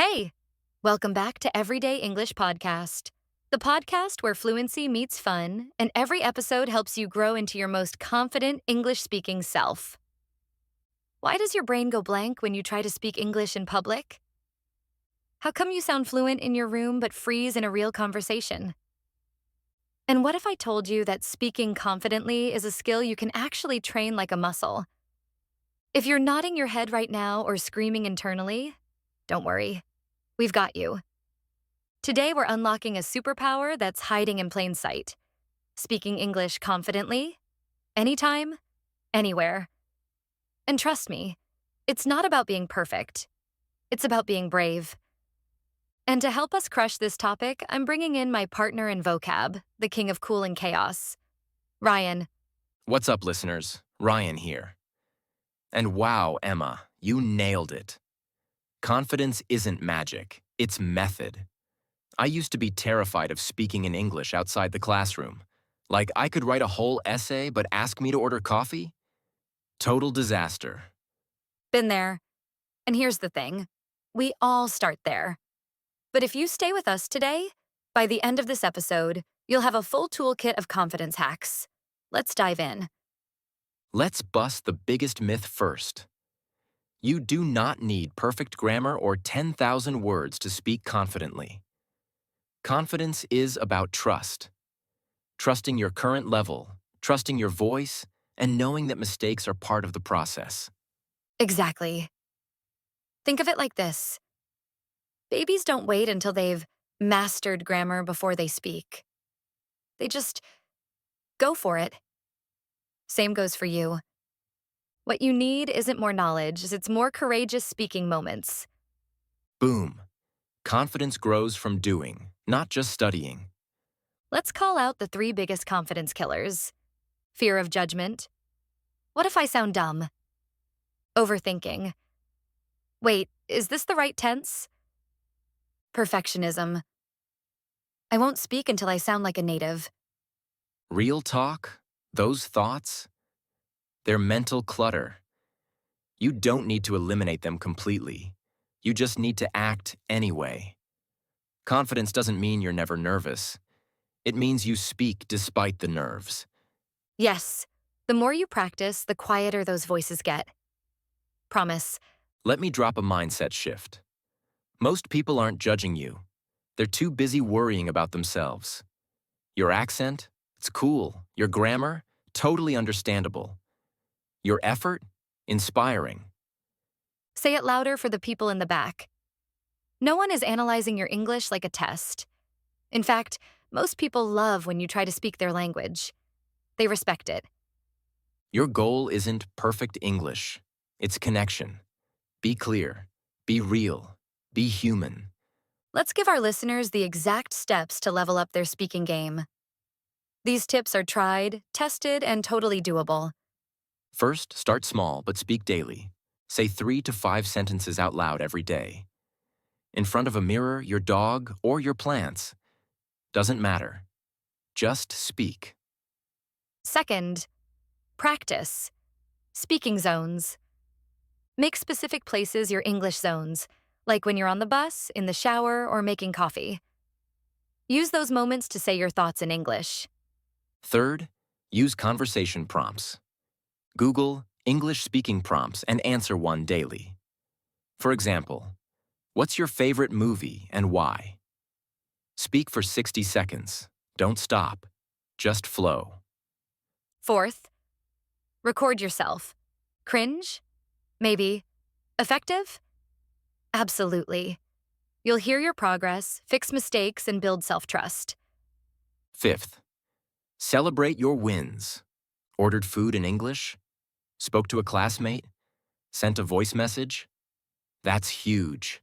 Hey, welcome back to Everyday English Podcast, the podcast where fluency meets fun, and every episode helps you grow into your most confident English speaking self. Why does your brain go blank when you try to speak English in public? How come you sound fluent in your room but freeze in a real conversation? And what if I told you that speaking confidently is a skill you can actually train like a muscle? If you're nodding your head right now or screaming internally, don't worry, we've got you. Today, we're unlocking a superpower that's hiding in plain sight. Speaking English confidently, anytime, anywhere. And trust me, it's not about being perfect. It's about being brave. And to help us crush this topic, I'm bringing in my partner in vocab, the king of cool and chaos, Ryan. What's up, listeners? Ryan here. And wow, Emma, you nailed it. Confidence isn't magic, it's method. I used to be terrified of speaking in English outside the classroom. Like I could write a whole essay but ask me to order coffee? Total disaster. Been there. And here's the thing, we all start there. But if you stay with us today, by the end of this episode, you'll have a full toolkit of confidence hacks. Let's dive in. Let's bust the biggest myth first. You do not need perfect grammar or 10,000 words to speak confidently. Confidence is about trust. Trusting your current level, trusting your voice, and knowing that mistakes are part of the process. Exactly. Think of it like this. Babies don't wait until they've mastered grammar before they speak. They just go for it. Same goes for you. What you need isn't more knowledge, it's more courageous speaking moments. Boom. Confidence grows from doing, not just studying. Let's call out the three biggest confidence killers. Fear of judgment. What if I sound dumb? Overthinking. Wait, is this the right tense? Perfectionism. I won't speak until I sound like a native. Real talk, those thoughts, they're mental clutter. You don't need to eliminate them completely. You just need to act anyway. Confidence doesn't mean you're never nervous. It means you speak despite the nerves. Yes, the more you practice, the quieter those voices get. Promise. Let me drop a mindset shift. Most people aren't judging you. They're too busy worrying about themselves. Your accent? It's cool. Your grammar? Totally understandable. Your effort? Inspiring. Say it louder for the people in the back. No one is analyzing your English like a test. In fact, most people love when you try to speak their language. They respect it. Your goal isn't perfect English. It's connection. Be clear. Be real. Be human. Let's give our listeners the exact steps to level up their speaking game. These tips are tried, tested, and totally doable. First, start small but speak daily. Say 3 to 5 sentences out loud every day. In front of a mirror, your dog, or your plants. Doesn't matter. Just speak. Second, practice. Speaking zones. Make specific places your English zones, like when you're on the bus, in the shower, or making coffee. Use those moments to say your thoughts in English. Third, use conversation prompts. Google English speaking prompts and answer one daily. For example, what's your favorite movie and why? Speak for 60 seconds. Don't stop. Just flow. Fourth, record yourself. Cringe? Maybe. Effective? Absolutely. You'll hear your progress, fix mistakes, and build self-trust. Fifth, celebrate your wins. Ordered food in English? Spoke to a classmate? Sent a voice message? That's huge.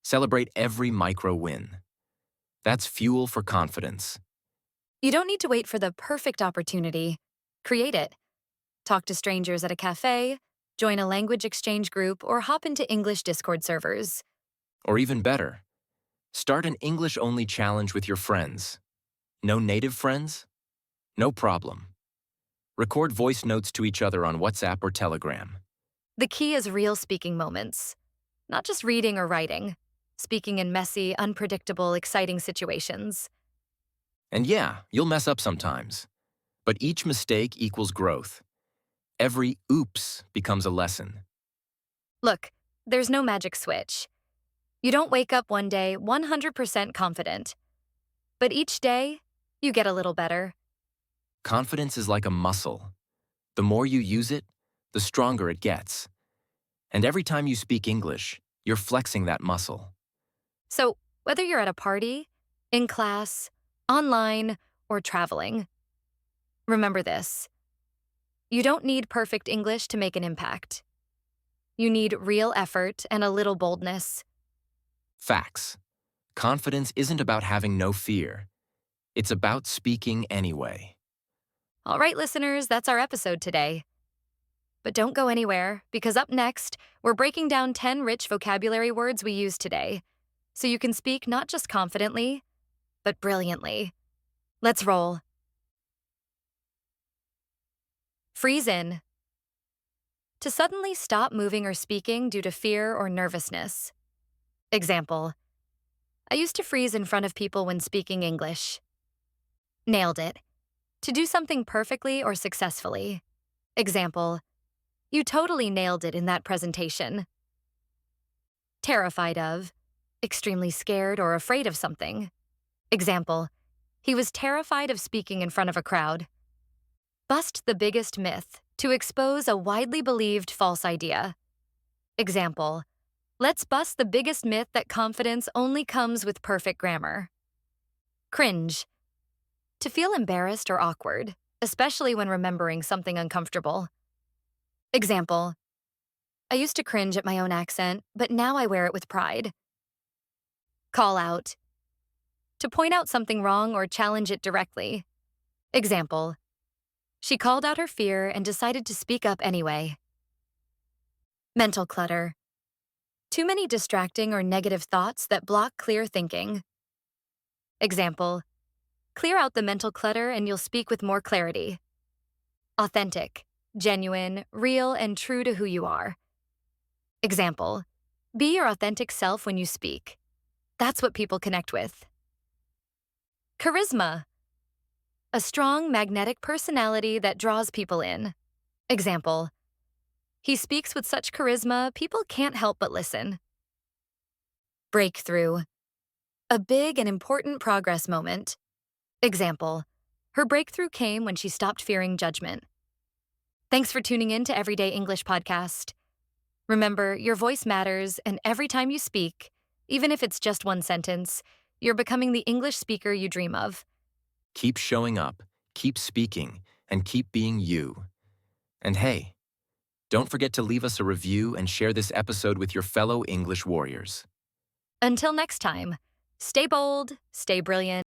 Celebrate every micro win. That's fuel for confidence. You don't need to wait for the perfect opportunity. Create it. Talk to strangers at a cafe, join a language exchange group, or hop into English Discord servers. Or even better, start an English-only challenge with your friends. No native friends? No problem. Record voice notes to each other on WhatsApp or Telegram. The key is real speaking moments, not just reading or writing. speaking in messy, unpredictable, exciting situations. And yeah, you'll mess up sometimes. But each mistake equals growth. Every oops becomes a lesson. Look, there's no magic switch. You don't wake up one day 100% confident, but each day, you get a little better. Confidence is like a muscle. The more you use it, the stronger it gets. And every time you speak English, you're flexing that muscle. So, whether you're at a party, in class, online, or traveling, remember this. You don't need perfect English to make an impact. You need real effort and a little boldness. Facts. Confidence isn't about having no fear. It's about speaking anyway. All right, listeners, that's our episode today. But don't go anywhere, because up next, we're breaking down 10 rich vocabulary words we use today, so you can speak not just confidently, but brilliantly. Let's roll. Freeze in. To suddenly stop moving or speaking due to fear or nervousness. Example: I used to freeze in front of people when speaking English. Nailed it. To do something perfectly or successfully. Example: you totally nailed it in that presentation. Terrified of. Extremely scared or afraid of something. Example: he was terrified of speaking in front of a crowd. Bust the biggest myth to expose a widely believed false idea. Example: let's bust the biggest myth that confidence only comes with perfect grammar. Cringe. To feel embarrassed or awkward, especially when remembering something uncomfortable. Example: I used to cringe at my own accent, but now I wear it with pride. Call out. To point out something wrong or challenge it directly. Example: she called out her fear and decided to speak up anyway. Mental clutter. Too many distracting or negative thoughts that block clear thinking. Example: clear out the mental clutter and you'll speak with more clarity. Authentic, genuine, real, and true to who you are. Example: be your authentic self when you speak. That's what people connect with. Charisma. A strong, magnetic personality that draws people in. Example: he speaks with such charisma, people can't help but listen. Breakthrough. A big and important progress moment. Example: her breakthrough came when she stopped fearing judgment. Thanks for tuning in to Everyday English Podcast. Remember, your voice matters, and every time you speak, even if it's just one sentence, you're becoming the English speaker you dream of. Keep showing up, keep speaking, and keep being you. And hey, don't forget to leave us a review and share this episode with your fellow English warriors. Until next time, stay bold, stay brilliant,